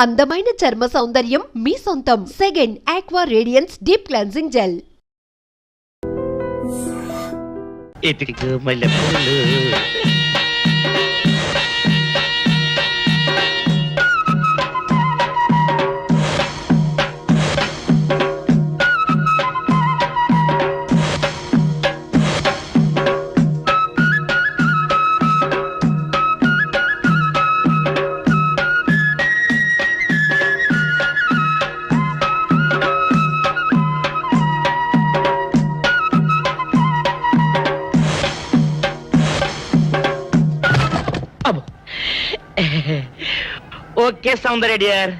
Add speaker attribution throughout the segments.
Speaker 1: అందమైన చర్మ సౌందర్యం మీ సొంతం. Second aqua radiance deep cleansing gel.
Speaker 2: Okay Soundarya dear,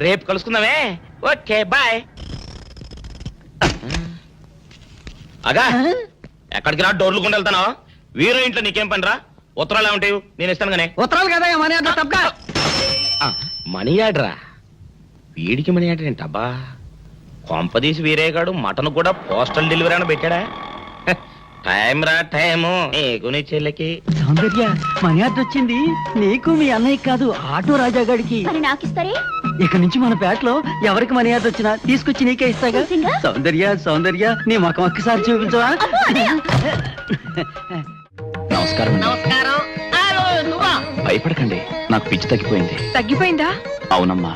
Speaker 2: రేపు కలుసుకుందామే. Okay bye. అగా ఎక్కడికి రా, డోర్లు కొండ వెళ్తానావా? వీరో ఇంట్లో నీకేం పని రా? ఉత్తరాలు ఉంటాయి, నేను ఇస్తాను గానే.
Speaker 3: ఉత్తరాలు కదా మనీ ఆర్డర్ తప్ప.
Speaker 2: మనీ ఆర్డరా? వీడికి మనీ ఆర్డర్ ఏంటబ్బా? కొంపదీసి వీరేగాడు మటన్ కూడా పోస్టల్ డెలివరీ అని పెట్టాడా? టైం రా టైము నీకు నీ చెల్లెకి.
Speaker 3: సౌందర్య మనీ ఆర్డర్ వచ్చింది నీకు మీ అన్నయ్య కాదు, ఆటో రాజా గారికి.
Speaker 4: నాకిస్తారే?
Speaker 3: ఇక నుంచి మన పేటలో ఎవరికి మనీ ఆర్డర్ వచ్చినా తీసుకొచ్చి నీకే ఇస్తాగా. సౌందర్య సౌందర్య నీ ముఖం ఒక్కసారి చూపించవా?
Speaker 5: నమస్కారం.
Speaker 4: నమస్కారం.
Speaker 5: భయపడకండి, నాకు పిచ్చి తగ్గిపోయింది.
Speaker 4: తగ్గిపోయిందా?
Speaker 5: అవునమ్మా,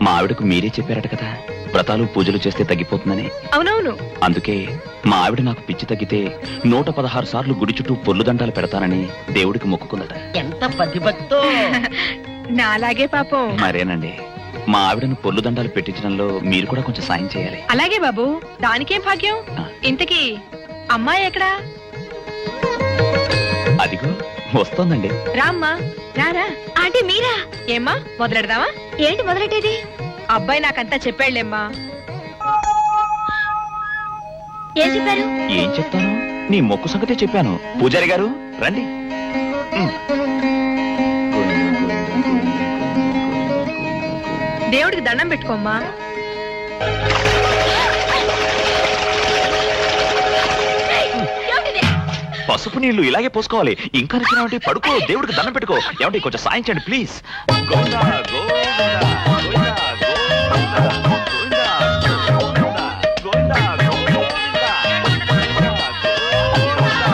Speaker 5: మా ఆవిడకు మీరే చెప్పారట కదా, వ్రతాలు పూజలు చేస్తే తగ్గిపోతుందని.
Speaker 4: అవునవును.
Speaker 5: అందుకే మా ఆవిడ నాకు పిచ్చి తగ్గితే 116 సార్లు గుడి చుట్టూ పొర్లు దండాలు పెడతానని దేవుడికి మొక్కుకుందట.
Speaker 3: ఎంత పతిభక్తో.
Speaker 4: నాలాగే పాపం.
Speaker 5: మరేనండి, మా ఆవిడను పొర్లు దండాలు పెట్టించడంలో మీరు కూడా కొంచెం సాయం చేయాలి.
Speaker 4: అలాగే బాబు, దానికేం భాగ్యం. ఇంతకీ అమ్మాయి ఎక్కడా?
Speaker 5: అదిగో వస్తోందండి.
Speaker 4: రామ్మా రారా. అంటే మీరా? ఏమ్మా మొదలెడదామా? ఏంటి మొదలెట్టేది? అబ్బాయి నాకంతా చెప్పాడులేమ్మా. ఏం చెప్పారు?
Speaker 5: ఏం చెప్తాను, నీ మొక్కు సంగతే చెప్పాను. పూజారి గారు రండి.
Speaker 4: దేవుడికి దండం పెట్టుకోమ్మా.
Speaker 5: పసుపు నీళ్లు ఇలాగే పోసుకోవాలి. ఇంకా నచ్చినావంటే పడుకో, దేవుడికి దండం పెట్టుకో. ఏమంటే కొంచెం సాయం చేయండి ప్లీజ్. గోవిందా, గోవిందా, గోవిందా, గోవిందా, గోవిందా, గోవిందా, గోవిందా.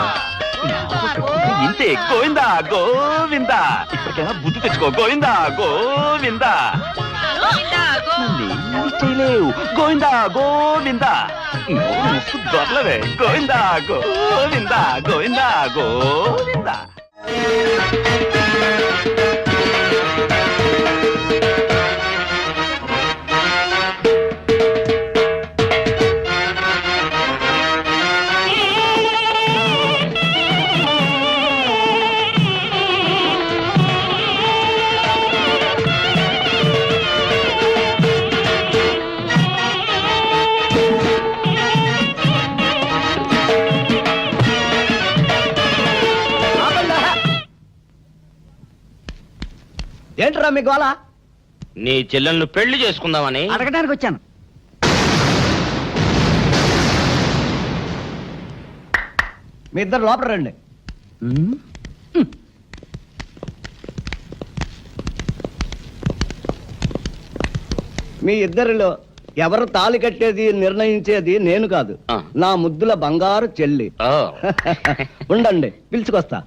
Speaker 5: ఇంతే, గోవిందా గోవిందా. ఇప్పటికైనా బుద్ధి తెచ్చుకో. గోవిందా గోవిందా. చేయలేవు. గోవిందా గోవిందా. దొరలవే. గోవిందా గోవిందా, గోవిందా గోవిందా.
Speaker 3: ఏంట్రా మీ గోళ?
Speaker 2: నీ చెల్లెలను పెళ్లి చేసుకుందామని
Speaker 3: అడగడానికి వచ్చాను. మీ ఇద్దరు లోపల రండి. మీ ఇద్దరిలో ఎవరు తాళి కట్టేది నిర్ణయించేది నేను కాదు, నా ముద్దుల బంగారు చెల్లి. ఉండండి, పిలుచుకొస్తా.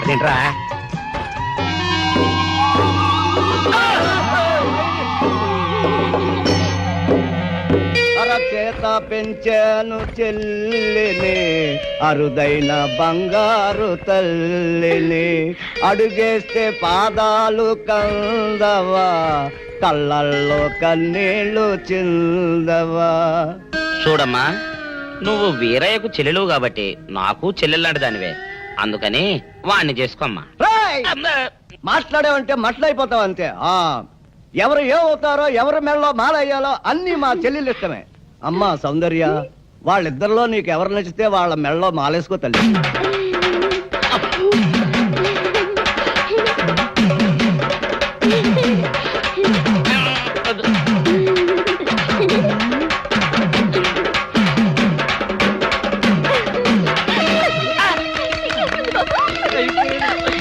Speaker 2: అదేంట్రా?
Speaker 3: అరచేత పెంచాను చెల్లిని, అరుదైన బంగారు తల్లిని. అడుగేస్తే పాదాలు కందవా, కళ్ళల్లో కన్నీళ్లు చిందవా.
Speaker 2: చూడమ్మా, నువ్వు వీరయ్యకు చెల్లెలు కాబట్టి నాకు చెల్లెల్లాంటి దానివే. అందుకని వాణ్ణి చేసుకోమ్మా.
Speaker 3: మాట్లాడేవంటే మట్లయిపోతావు అంతే. ఎవరు ఏ అవుతారో, ఎవరి మెడలో మాలయ్యాలో అన్ని మా చెల్లెలు ఇష్టమే. అమ్మా సౌందర్య, వాళ్ళిద్దరిలో నీకు ఎవరు నచ్చితే వాళ్ళ మెడలో మాలేసుకో తల్లి.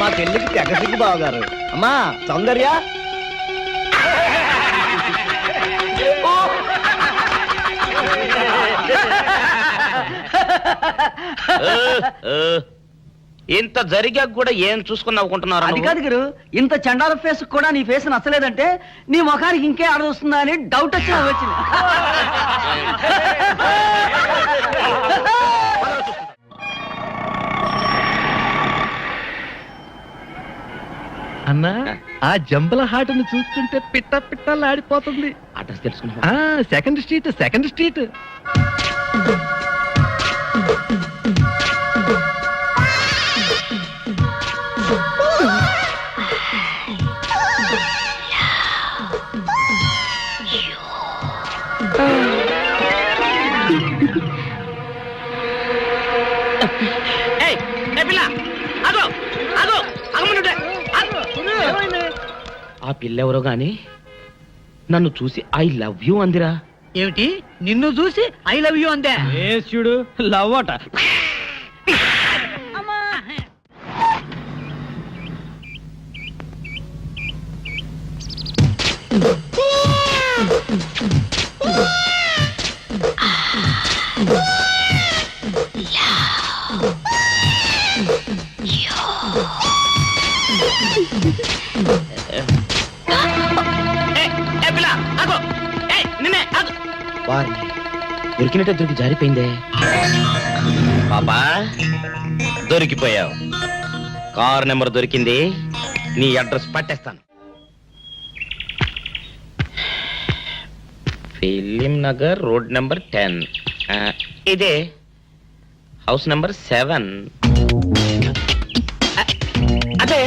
Speaker 3: మా చెల్లికి తెగ సిగ్గు బావగారు. అమ్మా సౌందర్య,
Speaker 2: ఇంత జరిగాక కూడా ఏం చూసుకుని నవ్వుకుంటున్నారు
Speaker 3: అది కాదు గురు, ఇంత చండాల ఫేస్ కూడా నీ ఫేస్ నచ్చలేదంటే నీ ముఖానికి ఇంకే ఆడదొస్తుందా అని డౌట్ వచ్చి వచ్చింది.
Speaker 6: అన్నా ఆ జంబల హాటను చూస్తుంటే పిట్ట పిట్టలాడిపోతుంది.
Speaker 2: అడ్రస్ తెలుసుకున్నా
Speaker 6: ఆ సెకండ్ స్ట్రీట్, సెకండ్ స్ట్రీట్.
Speaker 2: ఆ పిల్లెవరో గాని నన్ను చూసి ఐ లవ్ యూ అందిరా.
Speaker 3: ఏమిటి, నిన్ను చూసి ఐ లవ్ యూ అందే? చూడు లవ్ అట.
Speaker 2: వారిని దొరికినట్టే దొరికి జారిపోయిందే. పాపా దొరికిపోయావు. కారు నెంబర్ దొరికింది, నీ అడ్రస్ పట్టేస్తాను. Film Nagar, road number 10. ఇదే హౌస్ నెంబర్ 7. అదే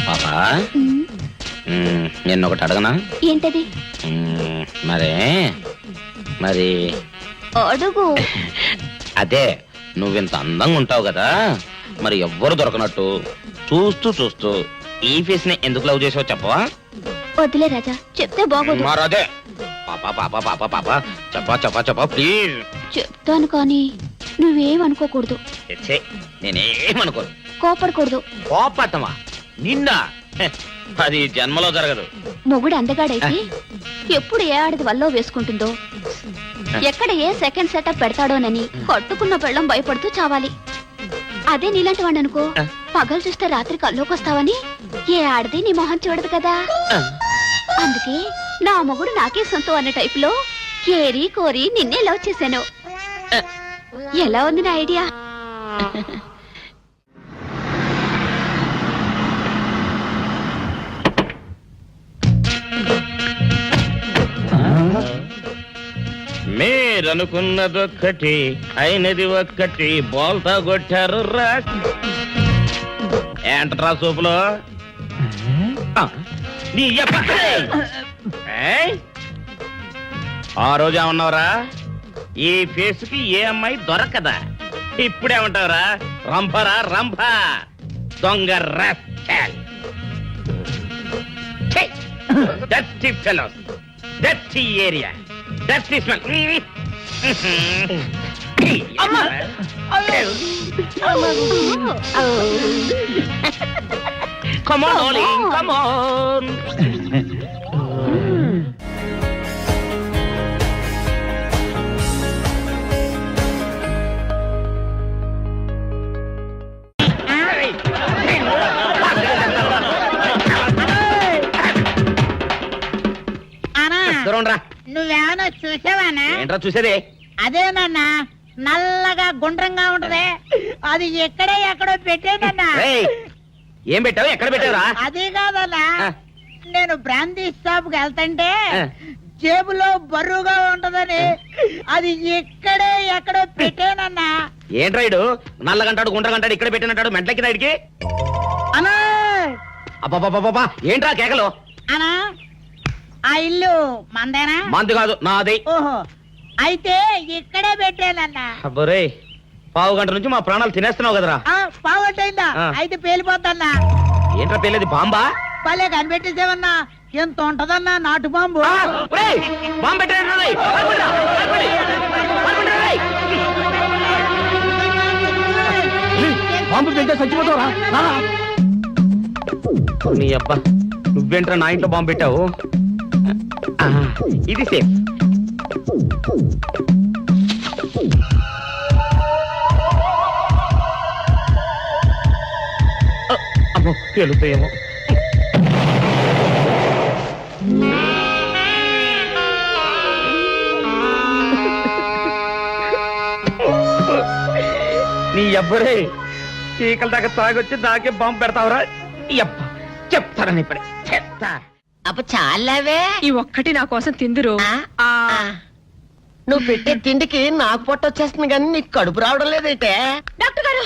Speaker 2: పాపా, నేను ఒకటి అడగనా?
Speaker 7: ఏంటది?
Speaker 2: మరి
Speaker 7: అడుగు.
Speaker 2: అదే నువ్వింత అందంగా ఉంటావు కదా, మరి ఎవ్వరు దొరకనట్టు చూస్తూ ఈ ఫేస్ ని ఎందుకు లవ్ చేసావు చెప్పవా?
Speaker 7: వదిలే రాజా, చెప్తే బాగోదు.
Speaker 2: మరదే పాపా పాపా పాపా పాపా చెప్పా ప్లీజ్.
Speaker 7: చెప్తాను కానీ నువ్వేమనుకోకూడదు.
Speaker 2: నేనేమనుకోను.
Speaker 7: కోపడకూడదు.
Speaker 2: కోపట్టమా నిండా? అది జన్మలో జరగదు.
Speaker 7: మొగుడు అందగాడైతే ఎప్పుడు ఏ ఆడది వల్లో వేసుకుంటుందో, ఎక్కడ ఏ సెకండ్ సెటప్ పెడతాడోనని కట్టుకున్న పెళ్ళం భయపడుతూ చావాలి. అదే నీలాంటి వాడు అనుకో, పగలు చూస్తే రాత్రి కల్లోకొస్తావని ఏ ఆడది నీ మొహం చూడదు కదా. అందుకే నా మొగుడు నాకే సొంతం అన్న టైపులో ఏరి కోరి నిన్నే లవ్ చేశాను. ఎలా ఉంది నా ఐడియా?
Speaker 2: మీరనుకున్నదొక్కటి అయినది ఒక్కటి, బోల్తా కొట్టారు రా. ఏంట్రా సూపులో నీ ఆ రోజు ఏమన్నావురా? ఈ ఫేస్ కి ఏ అమ్మాయి దొరకదా. ఇప్పుడేమంటావురా? రంభరా రంభ, దొంగ rascal. Dirty fellows, dirty area, dirty smell. Come on, Ollie, come on.
Speaker 8: నువ్వేమన్నా చూసావానా?
Speaker 2: ఏంట్రా చూసేది?
Speaker 8: అదేనన్నా, నల్లగా గుండ్రంగా ఉంటది, అది ఎక్కడో పెట్టేనన్నా.
Speaker 2: ఏం పెట్టావు, ఎక్కడ పెట్టావురా?
Speaker 8: అది కాదన్నా,
Speaker 2: ఆ.
Speaker 8: నేను బ్రాందీ షాప్ కి వెళ్తుంటే
Speaker 2: ఆ.
Speaker 8: జేబులో బరువుగా ఉంటదని అది ఇక్కడే ఎక్కడో పెట్టానన్నా.
Speaker 2: ఏంట్రా ఇడు నల్లగంటాడు గుండ్రగంటాడు ఇక్కడ పెట్టినట్టాడు మెంట్లకి నాయుడికి?
Speaker 8: అనా
Speaker 2: అబ్బాబాబాబా ఏంట్రా కేకలు?
Speaker 8: అనా ఆ ఇల్లు మందేనా?
Speaker 2: మంది కాదు నాది.
Speaker 8: ఓహో, అయితే ఇక్కడే పెట్టానన్నా.
Speaker 2: అబ్బోరే, పావు గంట నుంచి మా ప్రాణాలు తినేస్తున్నావు కదరా.
Speaker 8: పావట్టయిందా?
Speaker 2: ఆ.
Speaker 8: అయితే పేలిపోద్దన్నా.
Speaker 2: ఏంట్రా పెళ్ళేది, బాంబా?
Speaker 8: భలే కనిపెట్టేసేవన్నా, ఎంత ఉంటదన్నా నాటు బాంబు.
Speaker 2: ఆ, ఒరేయ్, బాంబు పెట్టాడు రోయ్. పారిపోండిరా, పారిపోండి. పారిపోండిరా రోయ్.
Speaker 3: బాంబు తింటే చచ్చిపోతావురా.
Speaker 2: నీ అబ్బా, నువ్వేంట్రా నా ఇంట్లో బాంబు పెట్టావు? ఆ, ఇది సేఫ్. అమ్మో, పేలుతాయేమో. నీ అబ్బరే, చీకల దాకా తాగొచ్చి నాకే బాంబు పెడతావురా? అబ్బ, చెప్తారని ఇప్పుడే చెప్తా.
Speaker 9: అప్ప చాలావే
Speaker 4: ఈ ఒక్కటి నా కోసం తిందురు. ఆ,
Speaker 9: నువ్వు పెట్టే తిండికి నాకు పొట్ట వచ్చేస్తుంది కానీ నీకు కడుపు రావడం లేదైతే.
Speaker 4: డాక్టర్ గారు,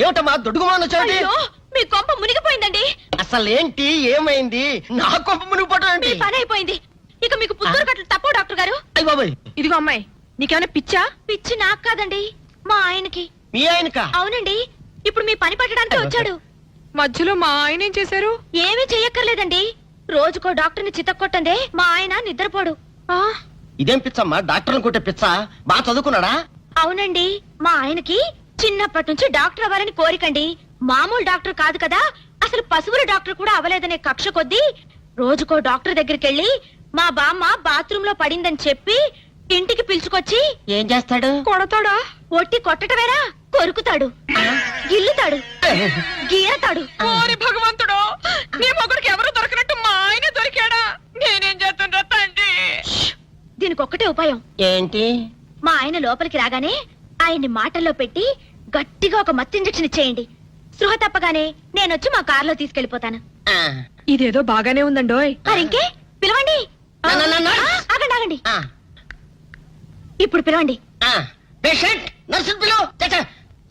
Speaker 9: ఏమిటమ్మా దొడుగుమాన చోటి?
Speaker 4: అయ్యో, మీ కొంప మునిగిపోయిందండి.
Speaker 9: అసలు ఏంటి ఏమైంది? నా కొంప మునిగిపోవడం
Speaker 4: మీ
Speaker 9: ఏంటి?
Speaker 4: పని అయిపోయింది. ఇక మీకు పుత్తూరు కట్టలు తప్పవు డాక్టర్ గారు.
Speaker 9: అయ్య బాబాయ్,
Speaker 4: ఇదిగో అమ్మాయి, నీకేమైనా పిచ్చా? పిచ్చి నాకు కాదండి, మా ఆయనకి.
Speaker 9: మీ ఆయనక?
Speaker 4: అవునండి, ఇప్పుడు మీ పని పట్టడానికి వచ్చాడు. మధ్యలో మా ఆయన ఏం చేశారు? ఏమీ చెయ్యక్కర్లేదండి. రోజుకో డాక్టర్ని చితక్కొట్టందే మా ఆయన నిద్రపోడు. ఆ,
Speaker 9: ఇదేం పిచ్చమ్మా, డాక్టర్ కొట్టే పిచ్చ? బాగా చదువుకున్నాడా?
Speaker 4: అవునండి, మా ఆయనకి చిన్నప్పటి నుంచి డాక్టర్ అవ్వాలని కోరికండి. మామూలు డాక్టర్ కాదు కదా, అసలు పశువుల డాక్టర్ కూడా అవ్వలేదనే కక్ష కొద్దీ రోజుకో డాక్టర్ దగ్గరికి వెళ్ళి మా బామ్మ బాత్రూమ్ లో పడిందని చెప్పి ఇంటికి పిలుచుకొచ్చి
Speaker 9: ఏం చేస్తాడు?
Speaker 4: కొడతాడా? ఒట్టి కొట్టటమేరా, కొరుకుతాడు, గిల్లుతాడు, గీరతాడు. ఓరి భగవంతుడు, నీ మొగుడికి ఎవరు దొరకనట్టు మా ఆయన దొరికాడా? నేనేం చేస్తుండ్రా తండ్రి? దీనికి ఒక్కటే ఉపాయం.
Speaker 9: ఏంటి?
Speaker 4: మా ఆయన లోపలికి రాగానే ఆయన్ని మాటల్లో పెట్టి గట్టిగా ఒక మత్తు ఇంజెక్షన్ ఇచ్చేయండి. స్పృహ తప్పగానే నేనొచ్చి మా కారులో తీసుకెళ్లిపోతాను.
Speaker 9: ఆ,
Speaker 4: ఇదేదో బాగానే ఉందండోయ్. మరింకే పిలవండి. ఆగండి ఆగండి,
Speaker 9: ఆ,
Speaker 4: ఇప్పుడు పిలవండి.
Speaker 9: ఆ. పేషెంట్, నర్సు పిలు.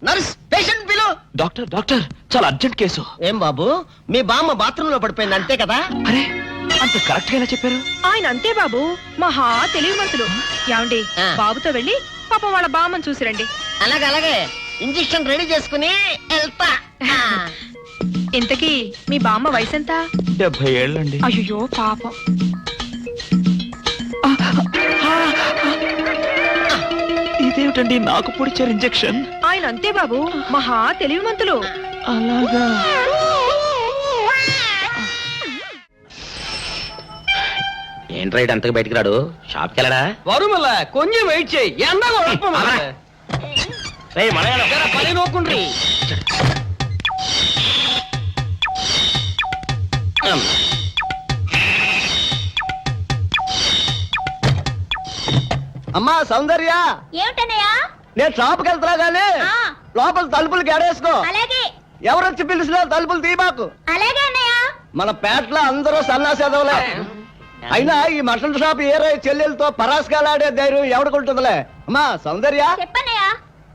Speaker 9: నర్స్, పేషెంట్ పిలు.
Speaker 5: డాక్టర్ డాక్టర్, చాలా అర్జెంట్ కేసు.
Speaker 9: ఏం బాబు, మీ బామ్మ బాత్రూమ్ లో పడిపోయింది అంతే కదా?
Speaker 5: అరే, అంత కరెక్ట్ గా ఎలా చెప్పారు?
Speaker 4: ఆయన అంతే బాబు, మహా తెలివి మనసులు. ఏమండి,
Speaker 9: ఆ.
Speaker 4: బాబుతో వెళ్ళి పాపం వాళ్ళ బామ్మని చూసిరండి.
Speaker 9: అలాగే అలాగే, ఇంజెక్షన్ రెడీ చేసుకుని వెళ్తా. ఆ.
Speaker 4: ఇంతకీ మీ బామ్మ వయసు ఎంత?
Speaker 5: 70 ఏళ్ళండి.
Speaker 4: అయ్యో పాపం.
Speaker 5: ఇదేమిటండి నాకు పొడిచారు ఇంజెక్షన్?
Speaker 4: ఆయన అంతే బాబు, మహా తెలివిమంతులు.
Speaker 5: అలాగా?
Speaker 2: ఏంట్రా ఇటు అంతకు బయటికి రాడు? షాప్కి వెళ్ళడా?
Speaker 3: వరుమల కొంచెం వెయిట్ చేయి, ఎండ
Speaker 2: అలా. రేయ్, మనగాడు.
Speaker 3: పని నోకుండ్రి. అమ్మా సౌందర్య,
Speaker 7: ఏమిటన్నయ్యా?
Speaker 3: నేను షాప్కి వెళ్తున్నా గానీ లోపల తలుపులు గడేసుకో.
Speaker 7: అలాగే
Speaker 3: ఎవరొచ్చి పిలిచినా తలుపులు తీయబాకు.
Speaker 7: అలాగే అన్నయ్య.
Speaker 3: మన పేటలో అందరూ సన్నాసేదవులే. అయినా ఈ మటన్ షాప్ ఏరే చెల్లెలతో పరాస్కాలాడే ధైర్యం ఎవడుకుంటుందిలే. అమ్మా సౌందర్య,
Speaker 7: చెప్పన్నయ్యా.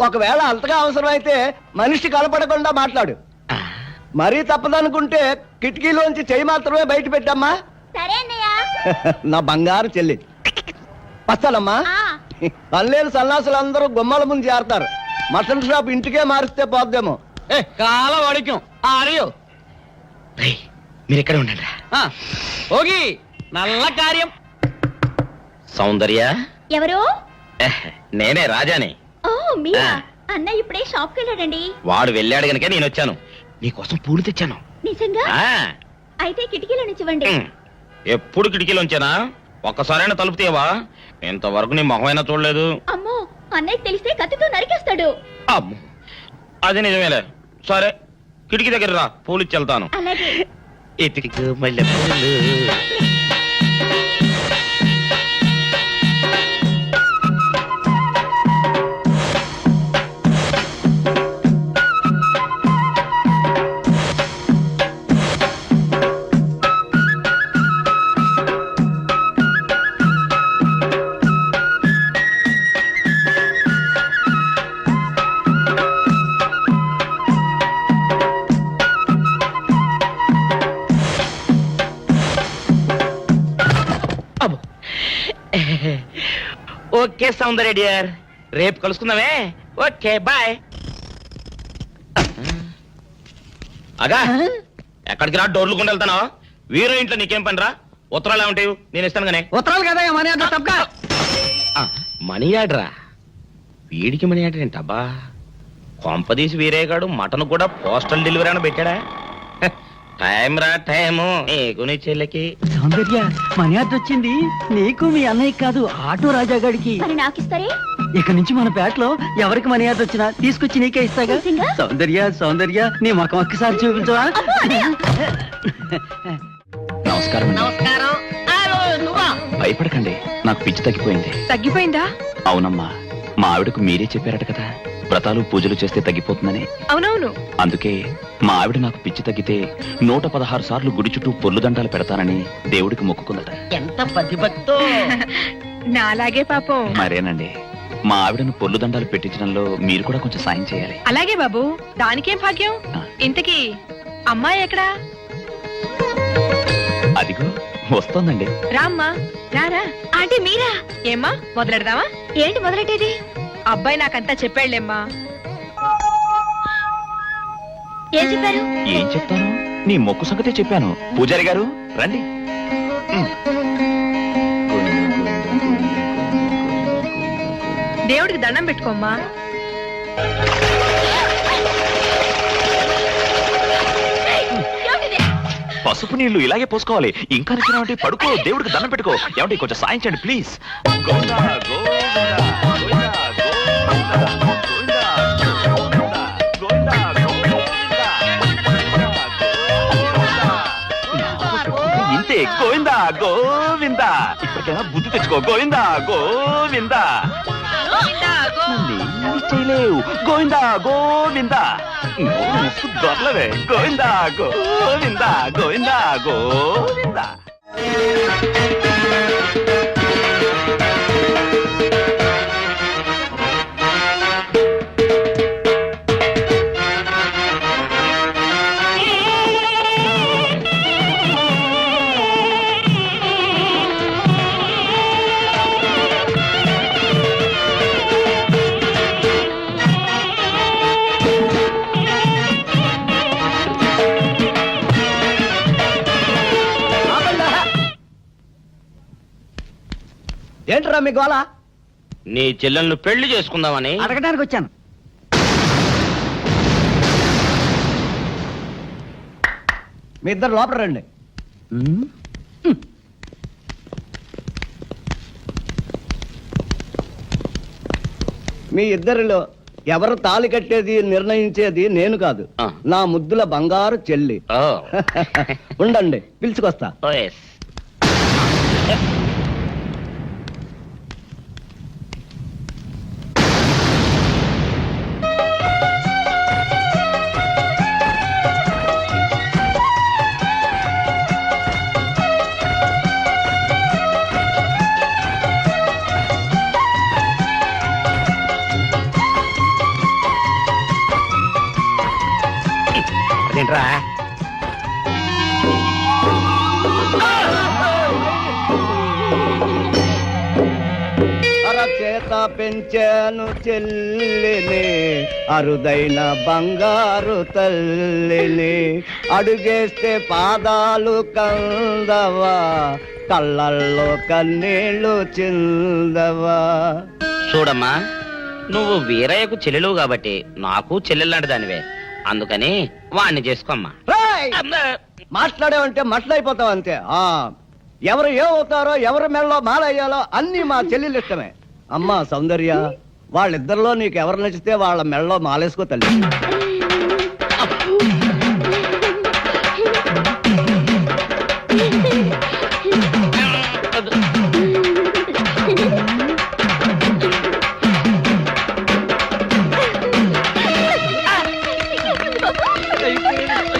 Speaker 3: ఒకవేళ అంతగా అవసరం అయితే మనిషి కనపడకుండా మాట్లాడు. మరీ తప్పదనుకుంటే కిటికీలోంచి చెయ్యి మాత్రమే బయట పెట్టమ్మా.
Speaker 7: సరే అన్నయ్యా.
Speaker 3: నా బంగారు చెల్లి. వస్తానమ్మా. పల్లెలు సన్నాసులు అందరూ గుమ్మల ముందు చేరతారు. మటన్ షాప్ ఇంటికే మారిస్తే పోద్దేమో. కాల వడికం ఆరియో.
Speaker 2: రేయ్, మీరు ఇక్కడే ఉండండి.
Speaker 3: ఓగి నల్ల కార్యం.
Speaker 2: సౌందర్య,
Speaker 7: ఎవరు?
Speaker 2: నేనే రాజాని.
Speaker 7: ఓ మీరా?
Speaker 2: ఆ.
Speaker 7: అన్నయ్య ఇప్పుడే షాప్ కి వెళ్ళాడండి.
Speaker 2: వాడు వెళ్ళాడు గనుక నేను వచ్చాను. నీకోసం పూలు తెచ్చాను.
Speaker 7: నిజంగా?
Speaker 2: ఆ,
Speaker 7: అయితే కిటికీలో నుంచి ఇవ్వండి.
Speaker 2: ఎప్పుడు కిటికీలోంచేనా? ఒక్కసారైనా తలుపు తీయవా? ఇంతవరకు నీ మొహమైనా చూడలేదు.
Speaker 7: అమ్మో, అన్నయ్య తెలిస్తే కత్తితో నరికేస్తాడు.
Speaker 2: అమ్మో, అది నిజమేలే. సరే, కిటికీ దగ్గర రా, పూలు ఇచ్చి వెళ్తాను.
Speaker 7: అలాగే.
Speaker 2: ఇతికి మల్లె పూలు. ఓకే సౌందర్య డియర్, రేపు కలుసుకుందామే. Okay bye. అగా ఎక్కడికి రా, డోర్లు కొండ వెళ్తాను. వీరో ఇంట్లో నీకేం పని రా? ఉత్తరాలు ఏమంటాయి, నేను ఇస్తాను కానీ.
Speaker 8: ఉత్తరాలు కదా మనీ ఆర్డర్ తప్పక.
Speaker 2: మనీ ఆర్డరా? వీడికి మనీ ఆర్డర్ ఏంటబ్బా? కొంపదీసి వీరేగాడు మటన్ కూడా పోస్టల్ డెలివరీ అని పెట్టాడా? టైం రా టైము నీకు నీ చెల్లెకి.
Speaker 8: సౌందర్య మనీ ఆర్డర్ వచ్చింది నీకు మీ అన్నయ్య కాదు, ఆటో రాజా గారికి.
Speaker 7: మరి నాకిస్తారే?
Speaker 8: ఇక నుంచి మన పేటలో ఎవరికి మనీ ఆర్డర్ వచ్చినా తీసుకొచ్చి నీకే ఇస్తాగా.
Speaker 7: నిజంగా?
Speaker 8: సౌందర్య సౌందర్య నీ ముఖం ఒక్కసారి చూపించవా?
Speaker 5: నమస్కారం అండి.
Speaker 9: నమస్కారం.
Speaker 5: భయపడకండి, నాకు పిచ్చి తగ్గిపోయింది.
Speaker 4: తగ్గిపోయిందా?
Speaker 5: అవునమ్మా, మా ఆవిడకు మీరే చెప్పారట కదా, వ్రతాలు పూజలు చేస్తే తగ్గిపోతుందని.
Speaker 4: అవునవును.
Speaker 5: అందుకే మా ఆవిడ నాకు పిచ్చి తగ్గితే 116 సార్లు గుడి చుట్టూ పొల్లు దండాలు పెడతానని దేవుడికి మొక్కుకుందట.
Speaker 9: ఎంత పతిభక్తో.
Speaker 4: నాలాగే పాపం.
Speaker 5: మరేనండి, మా ఆవిడను పొల్లు దండాలు పెట్టించడంలో మీరు కూడా కొంచెం సాయం చేయాలి.
Speaker 4: అలాగే బాబు, దానికేం భాగ్యం. ఇంతకీ అమ్మాయి ఎక్కడా?
Speaker 5: అదిగో వస్తోందండి.
Speaker 4: రామ్మా రారా. ఆంటీ మీరా? ఏమ్మా మొదలెడదామా? ఏంటి మొదలెట్టేది? అబ్బాయి నాకంతా చెప్పాడులేమ్మా.
Speaker 7: ఏం చెప్పారు?
Speaker 5: ఏం చెప్తాను, నీ మొక్కు సంగతే చెప్పాను. పూజారి గారు రండి.
Speaker 4: దేవుడికి దండం పెట్టుకోమ్మా.
Speaker 5: పసుపు నీళ్లు ఇలాగే పోసుకోవాలి. ఇంకా నచ్చినావంటే పడుకో, దేవుడికి దండం పెట్టుకో. ఏమంటే కొంచెం సాయం చేయండి ప్లీజ్. గోవిందా, గోవిందా, గోవిందా, గోవిందా, గోవిందా, గోవిందా, గోవిందా. ఇంతే, గోవిందా గోవిందా. ఇప్పటికైనా బుద్ధి తెచ్చుకో. గోవిందా గోవిందా. నన్నేమీ చేయలేవు. గోవిందా గోవిందా. దొరలవే. గోవిందా గోవిందా, గోవిందా గోవిందా.
Speaker 3: ఏంట్రా మీ గోళ?
Speaker 2: నీ చెల్లెలను పెళ్లి చేసుకుందామని.
Speaker 8: అడగడానికి వచ్చాను.
Speaker 3: మీ ఇద్దరు లోపల రండి. మీ ఇద్దరిలో ఎవరు తాళి కట్టేది నిర్ణయించేది నేను కాదు,
Speaker 2: ఆ.
Speaker 3: నా ముద్దుల బంగారు చెల్లి.
Speaker 2: ఓ.
Speaker 3: ఉండండి, పిలుచుకొస్తా.
Speaker 2: ఓ, yes. అదేంట్రా?
Speaker 3: అరచేత పెంచాను చెల్లిని, అరుదైన బంగారు తల్లిని. అడుగేస్తే పాదాలు కందవా, కళ్ళల్లో కన్నీళ్లు చిందవా.
Speaker 2: చూడమ్మా, నువ్వు వీరయ్యకు చెల్లెలు కాబట్టి నాకు చెల్లెలు దానివే. అందుకని వాణ్ణి చేసుకోమ్మా.
Speaker 3: రేయ్! మాట్లాడేవంటే మట్లయిపోతావు అంతే. ఎవరు ఏమవుతారో, ఎవరి మెళ్ళలో మాలయ్యాలో అన్ని మా చెల్లెలు ఇష్టమే. అమ్మా సౌందర్య, వాళ్ళిద్దరిలో నీకు ఎవరు నచ్చితే వాళ్ళ మెళ్ళలో మాలేసుకో తల్లి.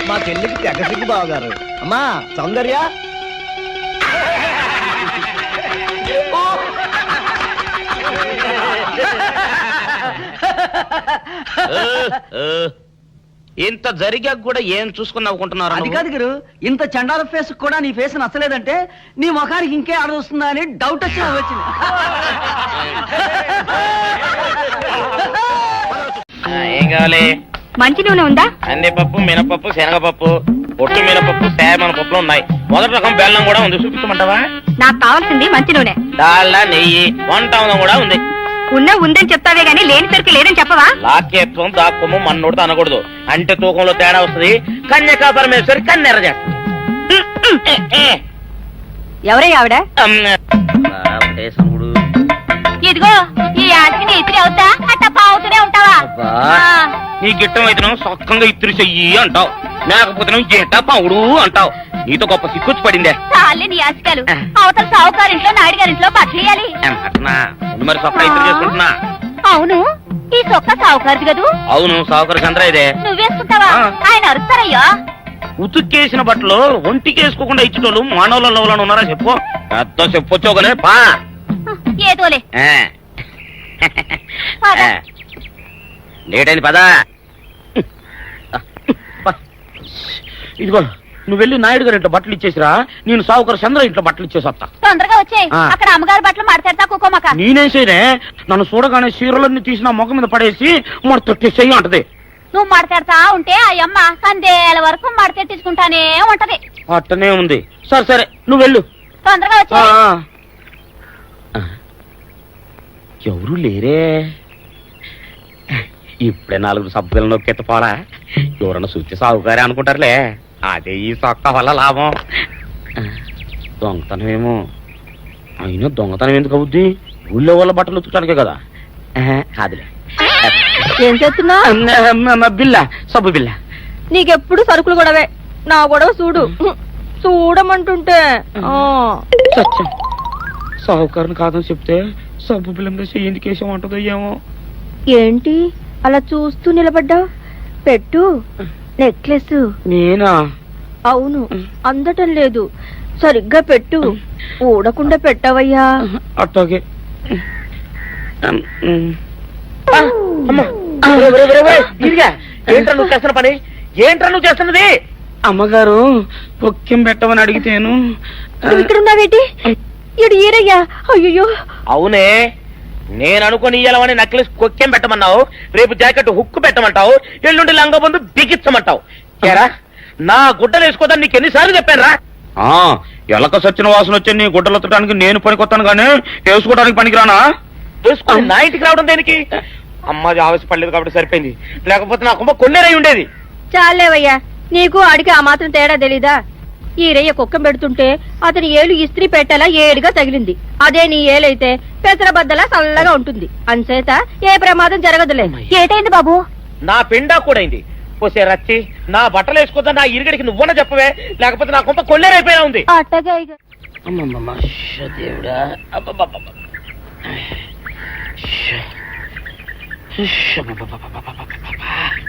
Speaker 3: మా చెల్లికి తెగసిగ్గు బావగారు. అమ్మా సౌందర్య,
Speaker 2: ఇంత జరిగాక కూడా ఏం చూసుకుని నవ్వుకుంటున్నారు
Speaker 8: అది కాదు గురు, ఇంత చండాల ఫేస్ కూడా నీ ఫేస్ నచ్చలేదంటే నీ ముఖానికి ఇంకే ఆడొస్తుందా అని డౌట్ వచ్చి వచ్చింది.
Speaker 2: ఏం కావాలి?
Speaker 4: మంచి నూనె ఉందా?
Speaker 2: కందిపప్పు, మినపప్పు, శనగపప్పు, పొట్టు మినపప్పు, మన పప్పులు ఉన్నాయి. మొదటి రకం బెల్లం కూడా ఉంది, చూపించమంటావా?
Speaker 4: నాకు కావాల్సింది మంచి నూనె.
Speaker 2: డాల్డా, నెయ్యి, వంట కూడా ఉంది.
Speaker 4: ఉందని చెప్తావే గానీ లేని సరికి లేదని చెప్పవా?
Speaker 2: లాక్యత్వం దాక్కుము మన్నోడితో అనకూడదు, అంటే తూకంలో తేడా వస్తుంది. కన్యకా పరమేశ్వరి కన్నెర చేస్తుంది.
Speaker 4: ఎవరై ఆవిడ?
Speaker 2: సముడు
Speaker 4: ఇదిగో ఈ ఆటకి నీ ఇతిరి అవుతా అట్ట పావుతూనే ఉంటావా?
Speaker 2: నీ గిట్టం అయితే సొక్కంగా ఇత్తురు చెయ్యి అంటావు, లేకపోతే జేట పావుడు అంటావు. నీతో గొప్ప సిక్కుచ్చి పడిందే.
Speaker 4: చాలే నీ ఆశకాలు. అవతల సావుకారింట్లో నాయుడు గారింట్లో బట్టలేయాలి.
Speaker 2: అట్నా మరి సొక్క ఇత్తురు చేసుకుంటున్నా.
Speaker 4: అవును, ఈ సొక్క సావుకారిది కదూ?
Speaker 2: అవును, సావుకారు చంద్ర ఇదే.
Speaker 4: నువ్వేసుకుంటావా? ఆయన అరుస్తారయ్యా.
Speaker 2: ఉతుక్కేసిన బట్టలు ఒంటికి వేసుకోకుండా ఇచ్చేటోళ్ళు మానవులలో ఉన్నారా చెప్పు? పెద్ద చెప్పొచ్చోగలే పా.
Speaker 4: ఏదోలే.
Speaker 2: లేట్ అయింది పదా. ఇదిగో నువ్వు వెళ్ళి నాయుడు గారి ఇంట్లో బట్టలు ఇచ్చేసిరా, నేను సావుకారు చంద్ర ఇంట్లో బట్టలు ఇచ్చేసి వస్తా.
Speaker 4: తొందరగా వచ్చే, అక్కడ అమ్మగారి బట్టలు మాడతాడతా కుకోమక.
Speaker 2: నేనేసేనే నన్ను చూడగానే చీరలన్నీ తీసిన మొక్క మీద పడేసి మరి తొట్టేసేయి అంటది.
Speaker 4: నువ్వు మాడతాడతా ఉంటే ఆ అమ్మ సందేల వరకు మడతెట్టించుకుంటానే ఉంటది.
Speaker 2: అట్టనే ఉంది. సరే సరే నువ్వు వెళ్ళు.
Speaker 4: తొందరగా వచ్చే.
Speaker 2: ఎవరు లేరే, ఇప్పుడే 4 సబ్బులు నొక్కెత్త పోలా. ఎవరన్నా చూస్తే సాగుకారే అనుకుంటారులే. అదే ఈ సొక్క వల్ల లాభం. దొంగతనం అయినా దొంగతనం ఎందుకు అవుద్ది? ఊళ్ళో వాళ్ళ బట్టలు ఉతుకడానికే కదా. అదిలే.
Speaker 4: ఏం చేస్తున్నా?
Speaker 2: బిల్ల, సబ్బు బిల్ల.
Speaker 4: నీకెప్పుడు సరుకులు గొడవే. నా గొడవ చూడు, చూడమంటుంటే.
Speaker 2: సత్యం, సాహుకారుని కాదని చెప్తే సబ్బు బిల్ల మీద ఎందుకేసం అంటదో ఏమో.
Speaker 4: ఏంటి అలా చూస్తూ నిలబడ్డావు? పెట్టు నెక్లెస్.
Speaker 2: నేనా?
Speaker 4: అవును, అందటం లేదు. సరిగ్గా పెట్టు, ఊడకుండా పెట్టవయ్యా.
Speaker 2: అట్టాగే. ఏంట్రా నువ్వు చేస్తున్న పని? ఏంట్రా నువ్వు చేస్తున్నది? అమ్మగారు పొక్కెం పెట్టమని అడిగితేను.
Speaker 4: ఇక్కడ ఉన్నావేటి? ఇడు ఈరయ్యా. అయ్యో.
Speaker 2: అవునే, నేను అనుకుని ఇయ్యాలని నక్లెస్ కొక్కెం పెట్టమన్నావు, రేపు జాకెట్ హుక్కు పెట్టమంటావు, ఎల్లుండి లంగబందు బిగించమంటావు. ఏరా నా గుడ్డలు వేసుకోదాన్ని నీకు ఎన్నిసార్లు చెప్పాను రా? ఎలక సచ్చిన వాసన వచ్చి నీ గుడ్డలు ఎత్తడానికి నేను పనికొత్తాను గానీ వేసుకోవడానికి పనికిరానా? వేసుకుని నా ఇంటికి రావడం దేనికి? అమ్మాది ఆవేశపడలేదు కాబట్టి సరిపోయింది, లేకపోతే నా కుమ్మ కొన్నేరై ఉండేది.
Speaker 4: చాలేవయ్యా, నీకు అడిగి ఆ మాత్రం తేడా తెలీదా? ఈ రయ్య కుక్కం పెడుతుంటే అతని ఏలు ఇస్త్రీ పెట్టేలా ఏడుగా తగిలింది. అదే నీ ఏలైతే పెసరబద్దలా చల్లగా ఉంటుంది. అంచేత ఏ ప్రమాదం జరగదులే. ఏటైంది బాబు?
Speaker 2: నా పిండా కూడా అయింది. పోసే రచ్చి నా బట్టలు వేసుకోద్దా, నా ఇరుగడికి నువ్వన చెప్పవే, లేకపోతే నా కొంప కొల్లేరైపోయినా ఉంది.
Speaker 4: అట్టగా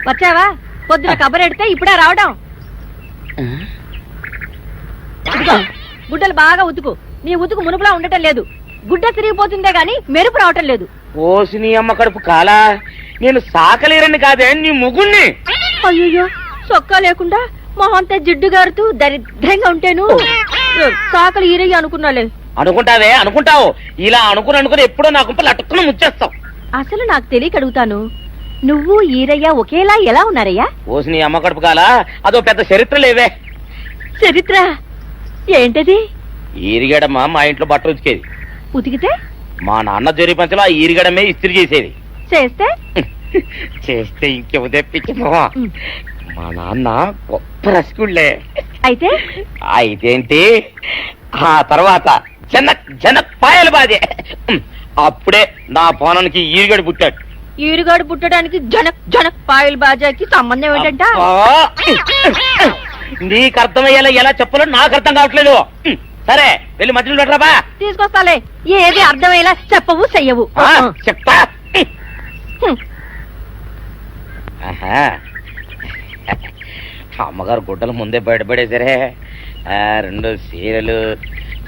Speaker 4: వచ్చావా? పొద్దున కబరెడితే ఇప్పుడే రావడం. గుడ్డలు బాగా ఉతుకు. నీ ఉతుకు మునుపులా ఉండటం లేదు. గుడ్డ తిరిగిపోతుందే గాని మెరుపు రావటం లేదు.
Speaker 2: ఓసి నీ అమ్మ కడుపు కాలా, నేను సాకలేరని కాదే నీ ముగుణ్ణి.
Speaker 4: అయ్యో, సొక్కా లేకుండా మొహంతా జిడ్డు గారుతూ దరిద్రంగా ఉంటేను సాకలు ఈరయ్య అనుకున్నాలే.
Speaker 2: అనుకుంటావే, అనుకుంటావు. ఇలా అనుకుని ఎప్పుడో నా గుంపలు అటుక్కుని ముచ్చేస్తావు.
Speaker 4: అసలు నాకు తెలియక అడుగుతాను, నువ్వు ఈరయ్య ఒకేలా ఎలా ఉన్నారయ్యా?
Speaker 2: ఓసి నీ అమ్మ కడుపు కాలా, అదో పెద్ద చరిత్ర లేవే.
Speaker 4: చరిత్ర ఏంటది?
Speaker 2: ఈరిగడమ్మ మా ఇంట్లో బట్టలు ఉతికేది.
Speaker 4: ఉతికితే
Speaker 2: మా నాన్న జరి పంచలో ఆ ఈరిగడమే ఇస్త్రీ చేసేది.
Speaker 4: చేస్తే
Speaker 2: చేస్తే ఇంకెవ తెప్పించమో. మా నాన్న గొప్ప రసికుళ్ళే.
Speaker 4: అయితే
Speaker 2: ఏంటి, ఆ తర్వాత జనక్ పాయలు బాధే. అప్పుడే నా పోనానికి ఈరిగడి పుట్టాడు.
Speaker 4: ఈరుగాడు పుట్టడానికి జనక్ పాయల్ బాజాకి సంబంధం ఏంటంట?
Speaker 2: నీకు అర్థమయ్యేలా ఎలా చెప్పాలో నాకు అర్థం కావట్లేదు. సరే వెళ్ళి మధ్యలో పెట్టరాబా.
Speaker 4: తీసుకొస్తాలే, ఏది అర్థమయ్యేలా చెప్పవు చెయ్యవు.
Speaker 2: చెప్తా. అమ్మగారు గుడ్డలు ముందే బయటపడేసరే. 2 చీరలు,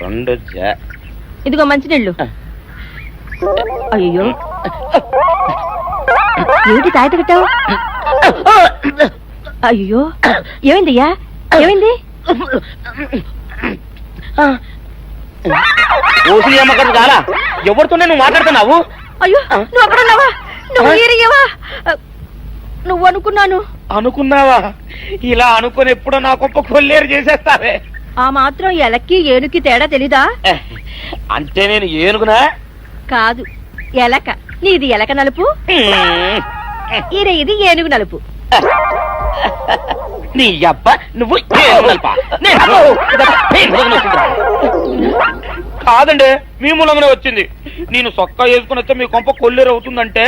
Speaker 2: 2
Speaker 4: ఇదిగో మంచినీళ్ళు. అయ్యో, ఏంటి తాయత కట్టావు? అయ్యో ఏమైందయ్యా ఏమైంది
Speaker 2: ఓసి అమ్మకం చాలా ఎవరితో నువ్వు మాట్లాడుతున్నావు?
Speaker 4: అయ్యో నువ్వు అక్కడున్నావా నువ్వు ఈరయ్యవా నువ్వు అనుకున్నాను
Speaker 2: అనుకున్నావా? ఇలా అనుకుని ఎప్పుడో నా గొప్ప కొల్లేరు చేసేస్తావే.
Speaker 4: ఆ మాత్రం ఎలక్కి ఏనుకి తేడా తెలీదా?
Speaker 2: అంటే నేను ఏనుగునా?
Speaker 4: కాదు ఎలక నీది ఎలక నలుపు ఇది ఏనుగు నలుపు.
Speaker 2: నీ అబ్బ నువ్వు ఏనుగు నలుపా? కాదండి మీ మూలంగానే వచ్చింది. నేను సొక్కా వేసుకుని వచ్చా మీ కొంప కొల్లేరు అవుతుందంటే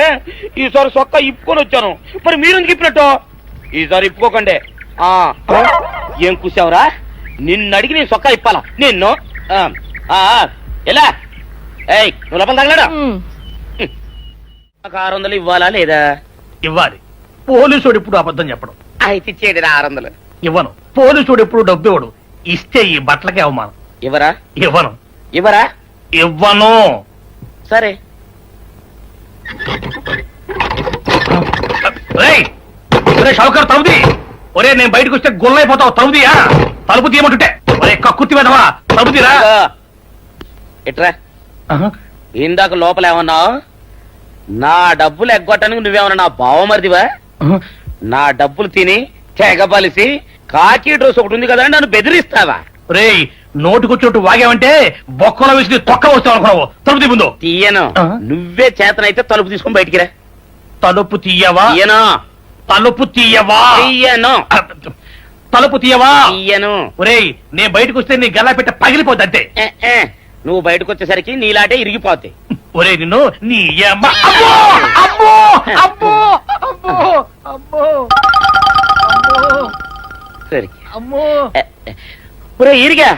Speaker 2: ఈసారి సొక్కా ఇప్పుకొని వచ్చాను. మరి మీరు ఎందుకు ఇప్పినట్టు? ఈసారి ఇప్పుకోకండి. ఏం కూసావురా? నిన్ను అడిగి నేను సొక్కా ఇప్పాలా నిన్ను? ఎలా ఏయ్ నువ్వు లోపల తగలడా? 600 ఇవ్వాలా లేదా?
Speaker 6: ఇవ్వాలి. పోలీసుడు ఇప్పుడు అబద్ధం చెప్పడం.
Speaker 2: అయితే ఇచ్చేది 600.
Speaker 6: ఇవ్వను. పోలీసుడు ఎప్పుడు డబ్బు ఇవ్వడు. ఇస్తే ఈ బట్టలకే అవమానం.
Speaker 2: ఇవ్వరా?
Speaker 6: ఇవ్వను.
Speaker 2: ఇవ్వరా?
Speaker 6: ఇవ్వను.
Speaker 2: సరే
Speaker 6: షౌకర్ తలుపుది. ఒరే నేను బయటకు వస్తే గొల్లైపోతావు. తలుపుదియా? తలుపు తీయమంటుంటే ఒరే కక్కుర్తి వెదవా తలుపుదిరా.
Speaker 2: ఎట్రా ఇందాక లోపల ఏమన్నావు? నా డబ్బులు ఎగ్గొట్టడానికి నువ్వేమన్నా నా బావమరిదివా? నా డబ్బులు తిని తెగబలిసి కాకి డ్రెస్ ఒకటి ఉంది కదా నన్ను బెదిరిస్తావా?
Speaker 6: రేయ్ నోటుకొచ్చినట్టు వాగావంటే బొక్కలో వేసి తొక్క వస్తావు అనుకున్నావు. తలుపు తీ ముందు.
Speaker 2: తీయను. నువ్వే చేతనైతే తలుపు తీసుకొని బయటికి రా.
Speaker 6: తలుపు తీయవా?
Speaker 2: తీయను.
Speaker 6: తలుపు తీయవా?
Speaker 2: తీయను.
Speaker 6: తలుపు తీయవా?
Speaker 2: తీయను.
Speaker 6: ఒరేయ్ నేను బయటకు వస్తే నీ గల్లా పెట్ట పగిలిపోద్ది అంతే.
Speaker 2: నువ్వు బయటకు వచ్చేసరికి నీలాటే ఇరిగిపోతాయి.
Speaker 6: ఒరే నిన్ను నీ అమ్మ. అబ్బో అబ్బో అబ్బో అబ్బో అబ్బో
Speaker 2: సరే
Speaker 6: అమ్మో.
Speaker 2: ఒరే ఈరిగా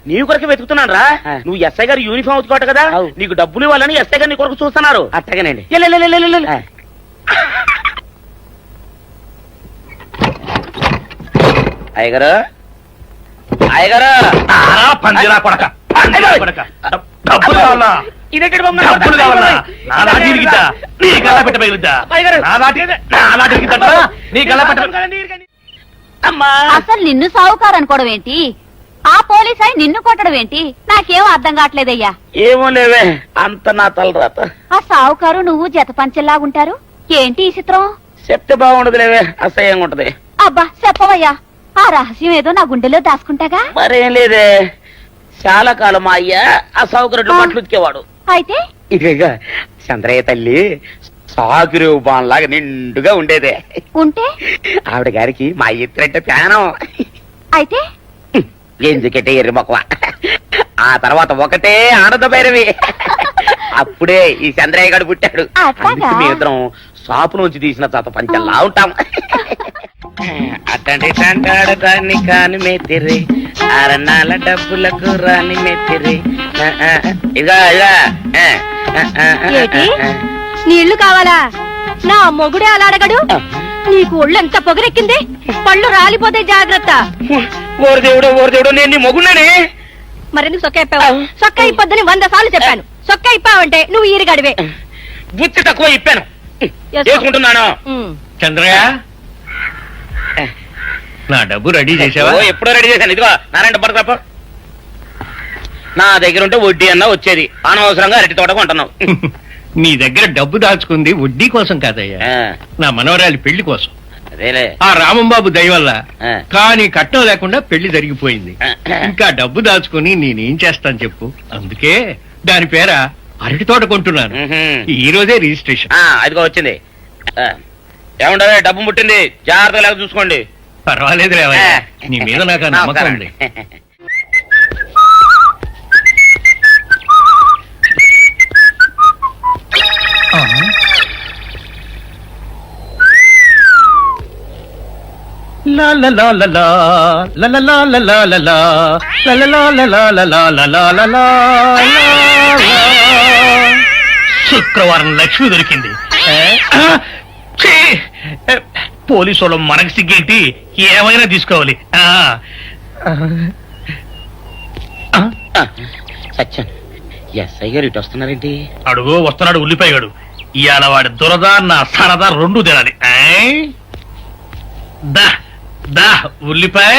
Speaker 2: నీ కొరకు వెతుకుతున్నాను రా. నువ్వు ఎస్ఐ గారు యూనిఫామ్ అవుతుకోట కదా, నీకు డబ్బులు ఇవ్వాలని ఎస్ఐ గారు నీ కొరకు చూస్తున్నారు. అట్టగానండి. అయ్యగారు అయ్యగారు
Speaker 6: పందిరా కొడక డబ్బులు కావాలా? డబ్బులు కావాలా? నా లాటి ఇరిగిద్దా? నీ గల్లా పెట్ట పగిలిద్దా? నా లాటి ఇరిగిద్దా? నీ గల్లా పెట్ట.
Speaker 7: అసలు నిన్ను సావుకారు అనుకోవడం ఏంటి? ఆ పోలీస్ అయి నిన్ను కొట్టడం ఏంటి? నాకేం అర్థం కావట్లేదయ్యా.
Speaker 2: ఏమో లేవే అంత నా తలరాత.
Speaker 7: ఆ సావుకారు నువ్వు జత పంచెల్లాగుంటారు ఏంటి ఈ చిత్రం?
Speaker 2: చెప్తే బాగుండదు లేవే, అసహ్యంగా ఉంటది.
Speaker 7: అబ్బా చెప్పవయ్యా. ఆ రహస్యం ఏదో నా గుండెలో దాచుకుంటాగా.
Speaker 2: మరేం లేదే, చాలా కాలం మా అయ్య ఆ సౌకర్యం బట్టలు ఉతికేవాడు.
Speaker 7: అయితే
Speaker 2: ఇక చంద్రయ్య తల్లి సాగురేవు బాన్లాగా నిండుగా ఉండేదే.
Speaker 7: ఉంటే
Speaker 2: ఆవిడ గారికి మా ఎత్తులంటే ప్యానం.
Speaker 7: అయితే
Speaker 2: ఎందుకంటే ఎర్రి మొక్కవ. ఆ తర్వాత ఒకటే ఆనంద భైరవి. అప్పుడే ఈ చంద్రయ్య గారు పుట్టాడు. అందుకే మేమిద్దరం షాపు నుంచి తీసిన తాత పంచల్లా ఉంటాం. అట్టండి అంటాడు దాన్ని కాని మెత్తిరి అరణాల డబ్బులకు రాని మెత్తిరి. ఇదిగా
Speaker 4: నీళ్లు కావాలా? నా మొగుడే అలా అడగడు. నీకు ఒళ్ళు ఎంత పొగరెక్కింది, పళ్ళు రాలిపోతే జాగ్రత్త.
Speaker 2: ఓరు దేవుడు నేను నీ మొగున్నానే.
Speaker 4: మరెందుకు సొక్క ఇప్పావు? సొక్క ఇప్పొద్దని 100 సార్లు చెప్పాను. సొక్క ఇప్పావంటే నువ్వు ఈరిగడివే.
Speaker 2: బుద్ధి తక్కువ ఇప్పాను, చేసుకుంటున్నాను.
Speaker 6: చంద్రయ్య నా డబ్బు రెడీ చేసావా?
Speaker 2: ఎప్పుడో రెడీ చేశాను. ఇదిగో నారాయణ డబ్బు తప్ప నా దగ్గర ఉంటే వడ్డీ అన్నా వచ్చేది. అనవసరంగా అరటి తోట కొంటున్నావు.
Speaker 6: నీ దగ్గర డబ్బు దాచుకుంది వడ్డీ కోసం కాదయ్యా, నా మనవరాలి పెళ్లి కోసం.
Speaker 2: అదేలే
Speaker 6: ఆ రామంబాబు దయ వల్ల కానీ కట్నం లేకుండా పెళ్లి జరిగిపోయింది. ఇంకా డబ్బు దాచుకుని నేనేం చేస్తాను చెప్పు. అందుకే దాని పేర అరటి తోట కొంటున్నాను. ఈ రోజే రిజిస్ట్రేషన్.
Speaker 2: అదిగో వచ్చింది. ఏమంటే డబ్బు ముట్టింది, జాగ్రత్తగా లేక చూసుకోండి.
Speaker 6: పర్వాలేదు రేవయ్య, నీ మీద నాకు నమ్మకం ఉంది. శుక్రవారం లక్ష్మి దొరికింది. పోలీసు వాళ్ళు మనకి సిగ్గేంటి, ఏమైనా తీసుకోవాలి.
Speaker 2: సత్యం ఎస్ఐ గారు ఇటు వస్తున్నారేంటి?
Speaker 6: అడుగు వస్తున్నాడు ఉల్లిపాయగాడు. ఇవాళ వాడి దురద నా సరదా 2 తినాలి. దా దా ఉల్లిపాయ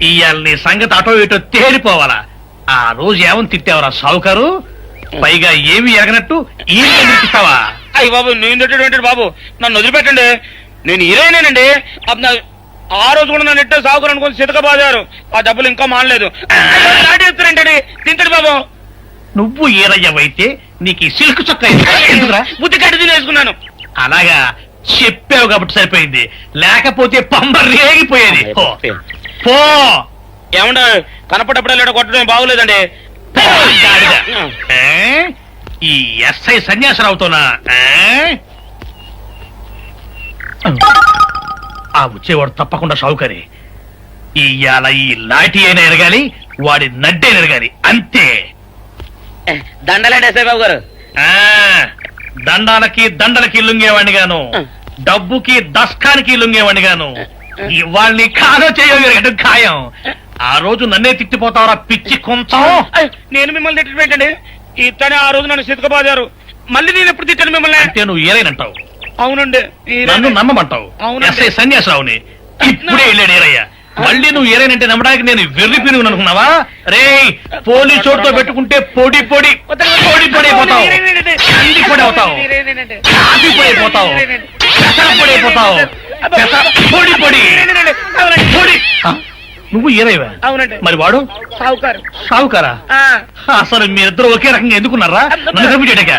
Speaker 6: ఇవాళ నీ సంగతి అటో ఇటో తేలిపోవాలా. ఆ రోజు ఏమని తిట్టావరా సావుకారు? పైగా ఏమి ఎరగనట్టు ఈ తిట్టావా?
Speaker 2: అయ్యి బాబు నేను తిట్టేటువంటి బాబు, నన్ను వదిలిపెట్టండి. నేను హీరోయినేనండి. ఆ రోజు కూడా నన్ను ఎట్టే సాగురు అనుకుని సితకబాదారు. ఆ డబ్బులు ఇంకా మానలేదు. ఏంటండి తింటడు బాబు.
Speaker 6: నువ్వు ఈరయ్యవైతే నీకు ఈ సిల్క్ చొక్క ఎందుకురా?
Speaker 2: బుద్ధి కట్టి తినేసుకున్నాను.
Speaker 6: అలాగా చెప్పావు కాబట్టి సరిపోయింది, లేకపోతే పంబ రేగిపోయేది. పో, పో.
Speaker 2: ఏమంటే కనపడప్పుడల్లా కొట్టడం బాగోలేదండి.
Speaker 6: పో, గాడిద. ఏ? ఈ ఎస్ఐ సన్యాసరావుతోనా? ఆ వచ్చేవాడు తప్పకుండా షావుకరి. ఇవాళ ఈ లాఠీ అయినా ఎరగాలి, వాడి నడ్డైనా ఎరగాలి, అంతే.
Speaker 2: దండలేండి ఎస్ఐ బాబు గారు.
Speaker 6: ఆ దండాలకి దండలకి లొంగేవాడిని గాను, డబ్బుకి దస్కానికి లొంగేవాడిని గాను. ఇవాళ్ళని కాదో చేయడం ఖాయం. ఆ రోజు నన్నే తిట్టిపోతావరా పిచ్చి కొంచెం.
Speaker 2: నేను మిమ్మల్ని తిట్టడం ఏంటండి? ఇతనే ఆ రోజు నన్ను సితకబాదారు. మళ్ళీ నేను ఎప్పుడు తిట్టాను మిమ్మల్ని?
Speaker 6: అంటే నువ్వు ఏరైనంటావు,
Speaker 2: అవునండి.
Speaker 6: నన్ను నమ్మమంటావు.
Speaker 2: అవునండి.
Speaker 6: ఎస్ఐ సన్యాసరావుని ఇప్పుడే వెళ్ళాడు ఏరయ్య. మళ్ళీ నువ్వు ఏరైనంటే నమ్మడానికి నేను వెర్రి పిరుగు అనుకున్నావా? రే పోలీస్ చోటుతో పెట్టుకుంటే పొడి పొడి పొడి పొడి అయిపోతావు, ఇంటి పొడి అవుతావు, కాఫీ పొడి అయిపోతావు, పెసర పొడి అయిపోతావు, పొడి పొడి పొడి. నువ్వు ఏరైవా?
Speaker 2: అవునండి.
Speaker 6: మరి వాడు
Speaker 2: సావుకారు.
Speaker 6: సావుకారా? అసలు మీరిద్దరు ఒకే రకంగా ఎందుకున్నారా? నన్ను కనిపించేటక